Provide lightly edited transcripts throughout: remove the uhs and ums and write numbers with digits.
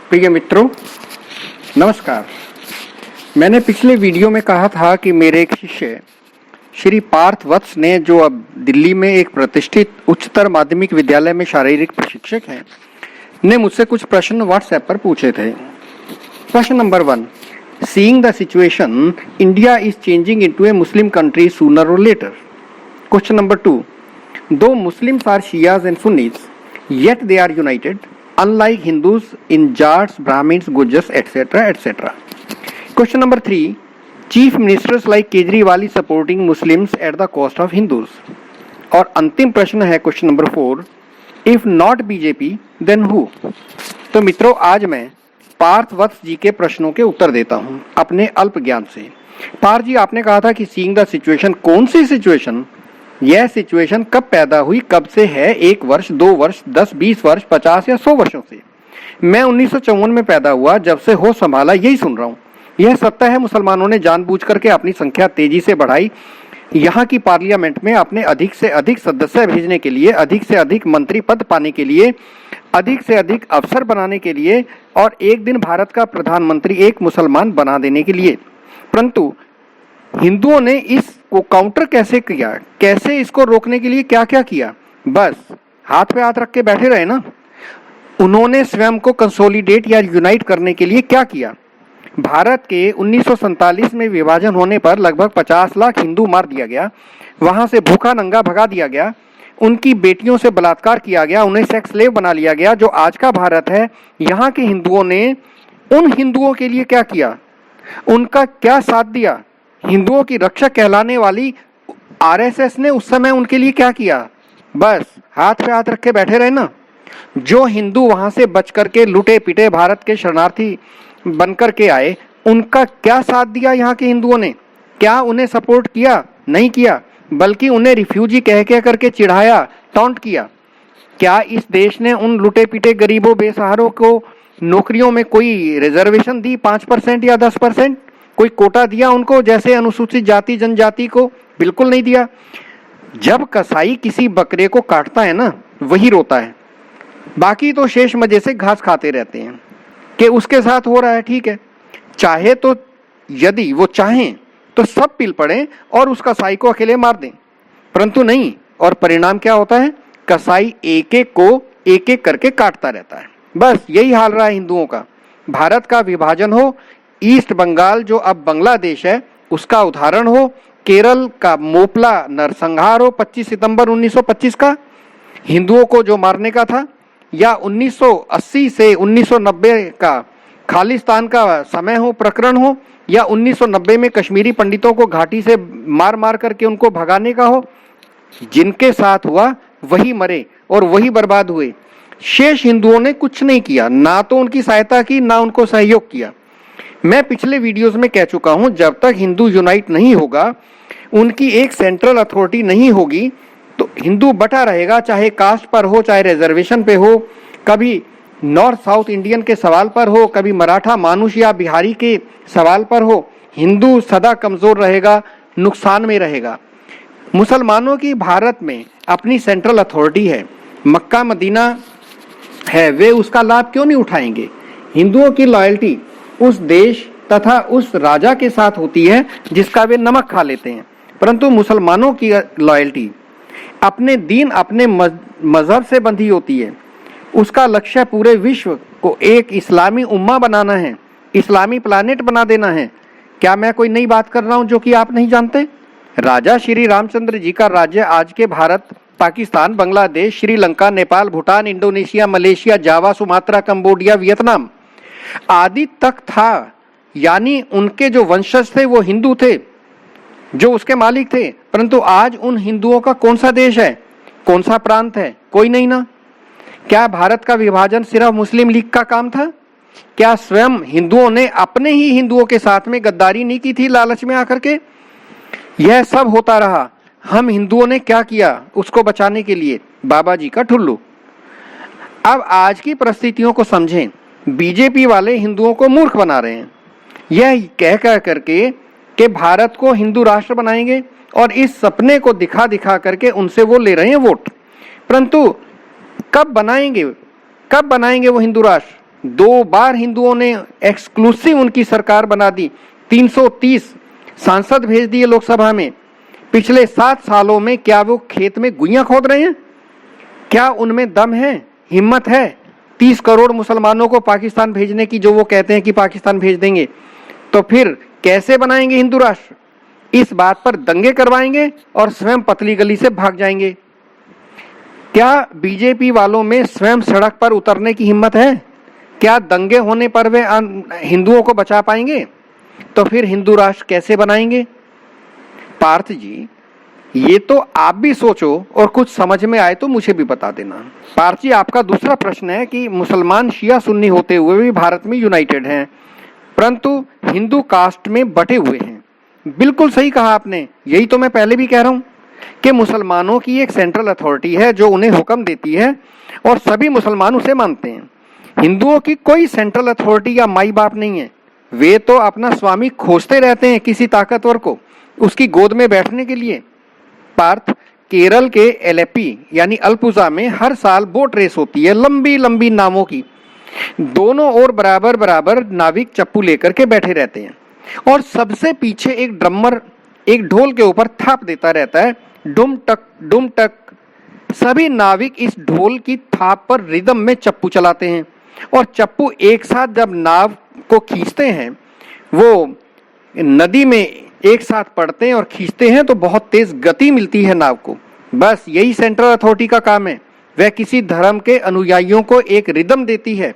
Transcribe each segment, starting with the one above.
प्रिय मित्रों, नमस्कार। मैंने पिछले वीडियो में कहा था कि मेरे एक शिष्य श्री पार्थ वत्स ने, जो अब दिल्ली में एक प्रतिष्ठित उच्चतर माध्यमिक विद्यालय में शारीरिक प्रशिक्षक हैं, ने मुझसे कुछ प्रश्न व्हाट्सएप पर पूछे थे। प्रश्न नंबर 1, seeing the situation, India is changing into a Muslim country sooner or later. Question number 2, दो Muslims are Shias and Sunnis, yet they are united, unlike Hindus in Jats, Brahmins, Gujars, etc., etc. Question number 3, chief ministers like Kejriwal is supporting Muslims at the cost of Hindus. और अंतिम प्रश्न है question number 4, if not BJP then who? तो मित्रों, आज मैं पार्थ वत्स जी के प्रश्नों के उत्तर देता हूं अपने अल्प ज्ञान से। पार्थ जी, आपने कहा था कि सीइंग द सिचुएशन, कौन सी सिचुएशन? यह सिचुएशन कब पैदा हुई, कब से है? 1 वर्ष, 2 वर्ष, 10, 20 वर्ष, 50 या 100 वर्षों से? मैं 1954 में पैदा हुआ, जब से होश संभाला यही सुन रहा हूँ। यह सत्य है, मुसलमानों ने जानबूझ करके अपनी संख्या तेजी से बढ़ाई। यहाँ की पार्लियामेंट में अपने अधिक से अधिक सदस्य भेजने के लिए, अधिक से अधिक मंत्री पद पाने के लिए, अधिक से अधिक अफसर बनाने के लिए, और एक दिन भारत का प्रधानमंत्री एक मुसलमान बना देने के लिए। परंतु हिंदुओं ने इसको काउंटर कैसे किया, कैसे इसको रोकने के लिए क्या क्या किया? बस हाथ पे हाथ रख के बैठे रहे ना। उन्होंने स्वयं को कंसोलिडेट या यूनाइट करने के लिए क्या किया? भारत के 1947 में विभाजन होने पर लगभग 50 लाख हिंदू मार दिया गया, वहां से भूखा नंगा भगा दिया गया, उनकी बेटियों से बलात्कार किया गया, उन्हें सेक्स स्लेव बना लिया गया। जो आज का भारत है, यहाँ के हिंदुओं ने उन हिंदुओं के लिए क्या किया? उनका क्या साथ दिया? हिंदुओं की रक्षक कहलाने वाली आरएसएस ने उस समय उनके लिए क्या किया? बस हाथ पे हाथ रख के बैठे रहे ना। जो हिंदू वहां से बच करके लुटे पिटे भारत के शरणार्थी बनकर के आए, उनका क्या साथ दिया यहाँ के हिंदुओं ने? क्या उन्हें सपोर्ट किया? नहीं किया, बल्कि उन्हें रिफ्यूजी कह करके चिढ़ाया, टॉन्ट किया। क्या इस देश ने उन लुटे पिटे गरीबों बेसहारों को नौकरियों में कोई रिजर्वेशन दी? 5% या 10%? कोई कोटा दिया उनको, जैसे अनुसूचित जाति जनजाति को? बिल्कुल नहीं दिया। जब कसाई किसी बकरे को काटता है ना, वही रोता है, बाकी तो शेष मजे से घास खाते रहते हैं कि उसके साथ हो रहा है। ठीक है, चाहे तो, यदि वो चाहें तो सब पिल पड़े और उस कसाई को अकेले मार दें, परंतु नहीं। और परिणाम क्या होता है? कसाई एक एक को एक एक करके काटता रहता है। बस यही हाल रहा है हिंदुओं का। भारत का विभाजन हो, ईस्ट बंगाल जो अब बांग्लादेश है उसका उदाहरण हो, केरल का मोपला नरसंहार हो 25 सितंबर 1925 का, हिंदुओं को जो मारने का था, या 1980 से 1990 का खालिस्तान का समय हो, प्रकरण हो, या 1990 में कश्मीरी पंडितों को घाटी से मार मार करके उनको भगाने का हो। जिनके साथ हुआ वही मरे और वही बर्बाद हुए। शेष हिंदुओं ने कुछ नहीं किया, ना तो उनकी सहायता की, ना उनको सहयोग किया। मैं पिछले वीडियोस में कह चुका हूं, जब तक हिंदू यूनाइट नहीं होगा, उनकी एक सेंट्रल अथॉरिटी नहीं होगी, तो हिंदू बटा रहेगा, चाहे कास्ट पर हो, चाहे रिजर्वेशन पे हो, कभी नॉर्थ साउथ इंडियन के सवाल पर हो, कभी मराठा मानुष या बिहारी के सवाल पर हो। हिंदू सदा कमजोर रहेगा, नुकसान में रहेगा। मुसलमानों की भारत में अपनी सेंट्रल अथॉरिटी है, मक्का मदीना है, वे उसका लाभ क्यों नहीं उठाएंगे? हिंदुओं की लॉयल्टी उस देश तथा उस राजा के साथ होती है जिसका वे नमक खा लेते हैं, परंतु मुसलमानों की लॉयल्टी अपने दीन, अपने मजहब से बंधी होती है। उसका लक्ष्य पूरे विश्व को एक इस्लामी उम्मा बनाना है, इस्लामी प्लानेट बना देना है। क्या मैं कोई नई बात कर रहा हूं जो कि आप नहीं जानते? राजा श्री रामचंद्र जी का राज्य आज के भारत, पाकिस्तान, बांग्लादेश, श्रीलंका, नेपाल, भूटान, इंडोनेशिया, मलेशिया, जावा, सुमात्रा, कंबोडिया, वियतनाम आदि तक था। यानी उनके जो वंशज थे वो हिंदू थे, जो उसके मालिक थे। परंतु आज उन हिंदुओं का कौन सा देश है, कौन सा प्रांत है? कोई नहीं ना। क्या भारत का विभाजन सिर्फ मुस्लिम लीग का काम था? क्या स्वयं हिंदुओं ने अपने ही हिंदुओं के साथ में गद्दारी नहीं की थी लालच में आकर के? यह सब होता रहा। हम हिंदुओं ने क्या किया उसको बचाने के लिए? बाबा जी का ठुल्लू। अब आज की परिस्थितियों को समझें। बीजेपी वाले हिंदुओं को मूर्ख बना रहे हैं, यह कह करके कि भारत को हिंदू राष्ट्र बनाएंगे, और इस सपने को दिखा दिखा करके उनसे वो ले रहे हैं वोट। परंतु कब बनाएंगे वो हिंदू राष्ट्र? 2 बार हिंदुओं ने एक्सक्लूसिव उनकी सरकार बना दी, 330 सांसद भेज दिए लोकसभा में। पिछले 7 सालों में क्या वो खेत में गुइयां खोद रहे हैं? क्या उनमें दम है, हिम्मत है 30 करोड़ मुसलमानों को पाकिस्तान भेजने की, जो वो कहते हैं कि पाकिस्तान भेज देंगे? तो फिर कैसे बनाएंगे हिंदू राष्ट्र? इस बात पर दंगे करवाएंगे और स्वयं पतली गली से भाग जाएंगे। क्या बीजेपी वालों में स्वयं सड़क पर उतरने की हिम्मत है? क्या दंगे होने पर वे हिंदुओं को बचा पाएंगे? तो फिर हिंदू राष्ट्र कैसे बनाएंगे? पार्थ जी, ये तो आप भी सोचो और कुछ समझ में आए तो मुझे भी बता देना। पार्थ जी, आपका दूसरा प्रश्न है कि मुसलमान शिया सुन्नी होते हुए भी भारत में यूनाइटेड हैं, परंतु हिंदू कास्ट में बटे हुए हैं। बिल्कुल सही कहा आपने, यही तो मैं पहले भी कह रहा हूं कि मुसलमानों की एक सेंट्रल अथॉरिटी है जो उन्हें हुक्म देती है और सभी मुसलमान उसे मानते हैं। हिंदुओं की कोई सेंट्रल अथॉरिटी या माई बाप नहीं है। वे तो अपना स्वामी खोजते रहते हैं, किसी ताकतवर को उसकी गोद में बैठने के लिए। पार्थ, केरल के एलेप्पी यानी अल्पुजा में हर साल बोट रेस होती है, लंबी लंबी नावों की। दोनों ओर बराबर बराबर नाविक चप्पू लेकर के बैठे रहते हैं और सबसे पीछे एक ड्रमर एक ढोल के ऊपर थाप देता रहता है, डुम टक डुम टक। सभी नाविक इस ढोल की थाप पर रिदम में चप्पू चलाते हैं और चप्पू एक साथ जब नाव को खींचते हैं, वो नदी में एक साथ पड़ते हैं और खींचते हैं तो बहुत तेज गति मिलती है नाव को। बस यही सेंट्रल अथॉरिटी का काम है। वह किसी धर्म के अनुयायियों को एक रिदम देती है,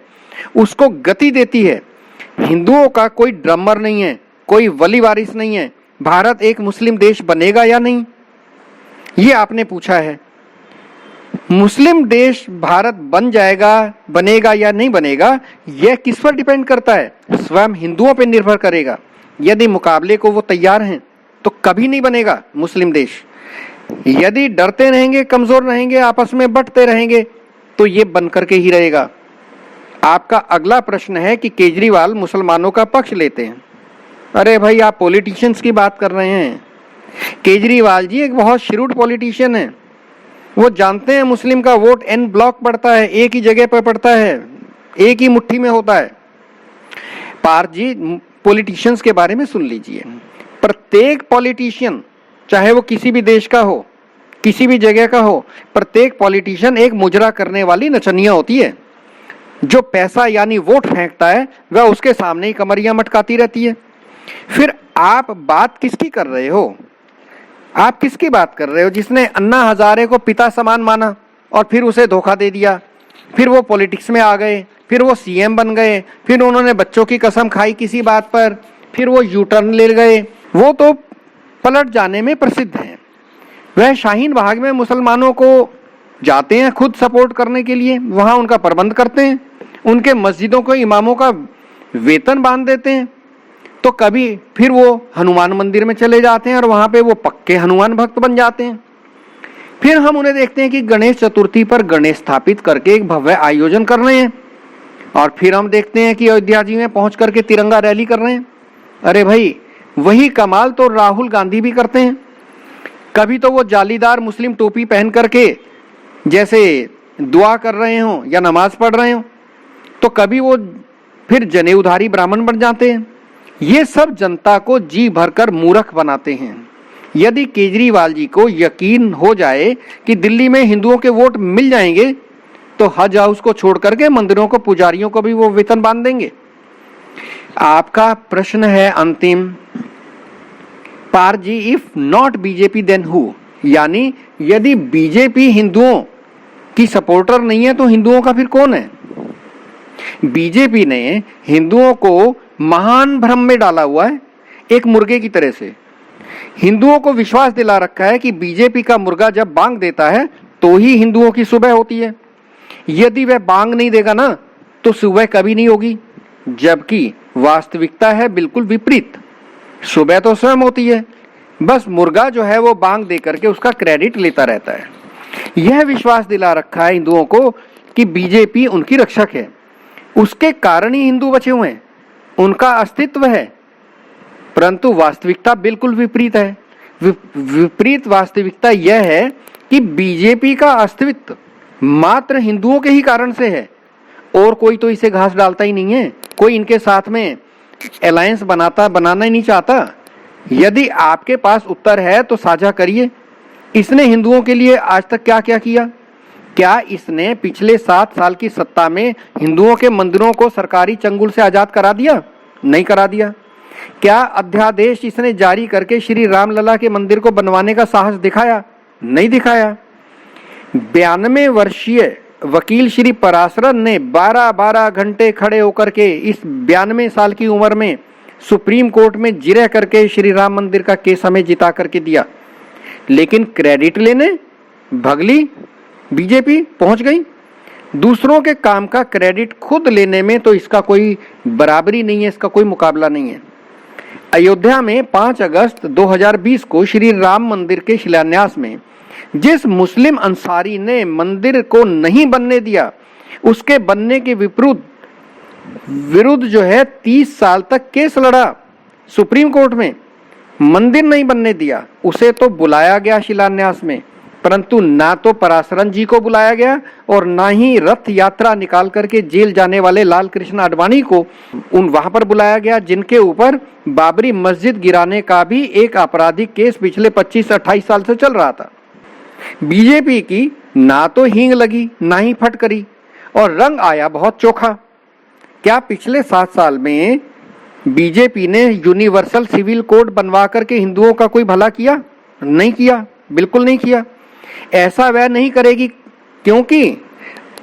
उसको गति देती है। हिंदुओं का कोई ड्रमर नहीं है, कोई वली वारिस नहीं है। भारत एक मुस्लिम देश बनेगा या नहीं, ये आपने पूछा है। मुस्लिम देश भारत बन जाएगा, बनेगा या नहीं बनेगा, यह किस पर डिपेंड करता है? स्वयं हिंदुओं पर निर्भर करेगा। यदि मुकाबले को वो तैयार हैं तो कभी नहीं बनेगा मुस्लिम देश। यदि डरते रहेंगे, कमजोर रहेंगे, आपस में बंटते रहेंगे, तो ये बन करके ही रहेगा। आपका अगला प्रश्न है कि केजरीवाल मुसलमानों का पक्ष लेते हैं। अरे भाई, आप पॉलिटिशियंस की बात कर रहे हैं। केजरीवाल जी एक बहुत श्रूड पॉलिटिशियन है। वो जानते हैं मुस्लिम का वोट एन ब्लॉक पड़ता है, एक ही जगह पर पड़ता है, एक ही मुट्ठी में होता है। पार्थ जी, पॉलिटिशियंस के बारे में सुन लीजिए। प्रत्येक पॉलिटिशियन, चाहे वो किसी भी देश का हो, किसी भी जगह का हो, प्रत्येक पॉलिटिशियन एक मुजरा करने वाली नचनिया होती है। जो पैसा यानी वोट फेंकता है वह उसके सामने ही कमरियां मटकाती रहती है। फिर आप बात किसकी कर रहे हो? आप किसकी बात कर रहे हो जिसने अन्ना हजारे को पिता समान माना और फिर उसे धोखा दे दिया? फिर वो पॉलिटिक्स में आ गए, फिर वो सीएम बन गए, फिर उन्होंने बच्चों की कसम खाई किसी बात पर, फिर वो यू टर्न ले गए। वो तो पलट जाने में प्रसिद्ध हैं। वह शाहीन बाग में मुसलमानों को जाते हैं खुद सपोर्ट करने के लिए, वहां उनका प्रबंध करते हैं, उनके मस्जिदों को इमामों का वेतन बांध देते हैं। तो कभी फिर वो हनुमान मंदिर में चले जाते हैं और वहां पे वो पक्के हनुमान भक्त बन जाते हैं। फिर हम उन्हें देखते हैं कि गणेश चतुर्थी पर गणेश स्थापित करके एक भव्य आयोजन कर रहे हैं और फिर हम देखते हैं कि अयोध्या जी में पहुंच करके तिरंगा रैली कर रहे हैं। अरे भाई, वही कमाल तो राहुल गांधी भी करते हैं। कभी तो वो जालीदार मुस्लिम टोपी पहन करके जैसे दुआ कर रहे हो या नमाज पढ़ रहे हो, तो कभी वो फिर जनेऊधारी ब्राह्मण बन जाते हैं। ये सब जनता को जी भरकर मूर्ख बनाते हैं। यदि केजरीवाल जी को यकीन हो जाए कि दिल्ली में हिंदुओं के वोट मिल जाएंगे तो हज हाउस को छोड़ करके मंदिरों को, पुजारियों को भी वो वेतन बांध देंगे। आपका प्रश्न है अंतिम, पार जी, if not BJP then who? यानी यदि बीजेपी हिंदुओं की सपोर्टर नहीं है तो हिंदुओं का फिर कौन है? बीजेपी ने हिंदुओं को महान भ्रम में डाला हुआ है, एक मुर्गे की तरह से। हिंदुओं को विश्वास दिला रखा है कि बीजेपी का मुर्गा जब बांग देता है तो ही हिंदुओं की सुबह होती है। यदि वह बांग नहीं देगा ना तो सुबह कभी नहीं होगी, जबकि वास्तविकता है बिल्कुल विपरीत। सुबह तो स्वयं होती है, बस मुर्गा जो है वो बांग दे करके उसका क्रेडिट लेता रहता है। यह विश्वास दिला रखा है हिंदुओं को कि बीजेपी उनकी रक्षक है, उसके कारण ही हिंदू बचे हुए हैं, उनका अस्तित्व है। परंतु वास्तविकता बिल्कुल विपरीत है। विपरीत वास्तविकता यह है कि बीजेपी का अस्तित्व मात्र हिंदुओं के ही कारण से है, और कोई तो इसे घास डालता ही नहीं है, कोई इनके साथ में अलायंस बनाना ही नहीं चाहता। यदि आपके पास उत्तर है तो साझा करिए। इसने हिंदुओं के लिए आज तक क्या क्या किया? क्या इसने पिछले 7 साल की सत्ता में हिंदुओं के मंदिरों को सरकारी चंगुल से आजाद करा दिया? नहीं करा दिया। क्या अध्यादेश इसने जारी करके श्री रामलला के मंदिर को बनवाने का साहस दिखाया? नहीं दिखाया। 92 वर्षीय वकील श्री पराशरन ने 12-12 घंटे खड़े होकर के इस 92 साल की उम्र में सुप्रीम कोर्ट में जिरह करके श्री राम मंदिर का केस हमें जिता करके दिया। लेकिन क्रेडिट लेने भगली बीजेपी पहुंच गई। दूसरों के काम का क्रेडिट खुद लेने में तो इसका कोई बराबरी नहीं है, इसका कोई मुकाबला नहीं है। अयोध्या में 5 अगस्त 2020 को श्री राम मंदिर के शिलान्यास में जिस मुस्लिम अंसारी ने मंदिर को नहीं बनने दिया, उसके बनने के विरुद्ध जो है 30 साल तक केस लड़ा सुप्रीम कोर्ट में। मंदिर नहीं बनने दिया, उसे तो बुलाया गया शिलान्यास में, परंतु ना तो पराशरन जी को बुलाया गया और ना ही रथ यात्रा निकाल करके जेल जाने वाले लाल कृष्ण आडवाणी को वहां पर बुलाया गया, जिनके ऊपर बाबरी मस्जिद गिराने का भी एक आपराधिक केस पिछले 25-28 साल से चल रहा था। बीजेपी की ना तो हींग लगी ना ही फटकरी और रंग आया बहुत चोखा। क्या पिछले 7 साल में बीजेपी ने यूनिवर्सल सिविल कोड बनवा करके हिंदुओं का कोई भला किया? नहीं किया, बिल्कुल नहीं किया। ऐसा वह नहीं करेगी, क्योंकि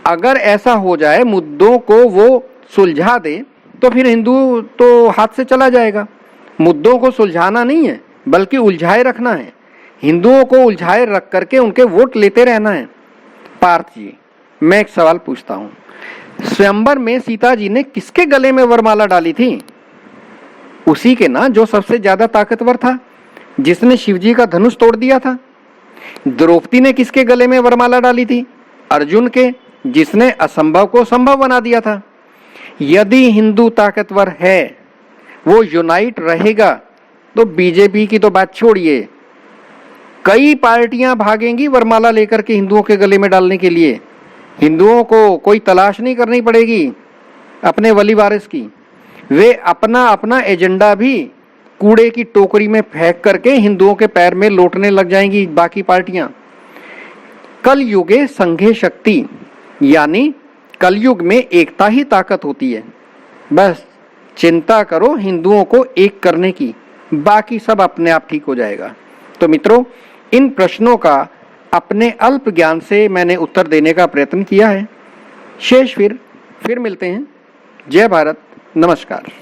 अगर ऐसा हो जाए, मुद्दों को वो सुलझा दे, तो फिर हिंदू तो हाथ से चला जाएगा। मुद्दों को सुलझाना नहीं है, बल्कि उलझाए रखना है। हिंदुओं को उलझाए रख करके उनके वोट लेते रहना है। पार्थ जी, मैं एक सवाल पूछता हूं, स्वयंवर में सीता जी ने किसके गले में वरमाला डाली थी? उसी के ना, जो सबसे ज्यादा ताकतवर था, जिसने शिवजी का धनुष तोड़ दिया था। द्रौपदी ने किसके गले में वरमाला डाली थी? अर्जुन के, जिसने असंभव को संभव बना दिया था। यदि हिंदू ताकतवर है, वो यूनाइट रहेगा, तो बीजेपी की तो बात छोड़िए, कई पार्टियां भागेंगी वरमाला लेकर के हिंदुओं के गले में डालने के लिए। हिंदुओं को कोई तलाश नहीं करनी पड़ेगी अपने वली वारिस की। वे अपना अपना एजेंडा भी कूड़े की टोकरी में फेंक करके हिंदुओं के पैर में लौटने लग जाएंगी बाकी पार्टियां। कलयुगे संघे शक्ति, यानी कलयुग में एकता ही ताकत होती है। बस चिंता करो हिंदुओं को एक करने की, बाकी सब अपने आप ठीक हो जाएगा। तो मित्रों, इन प्रश्नों का अपने अल्प ज्ञान से मैंने उत्तर देने का प्रयत्न किया है। शेष फिर मिलते हैं। जय भारत, नमस्कार।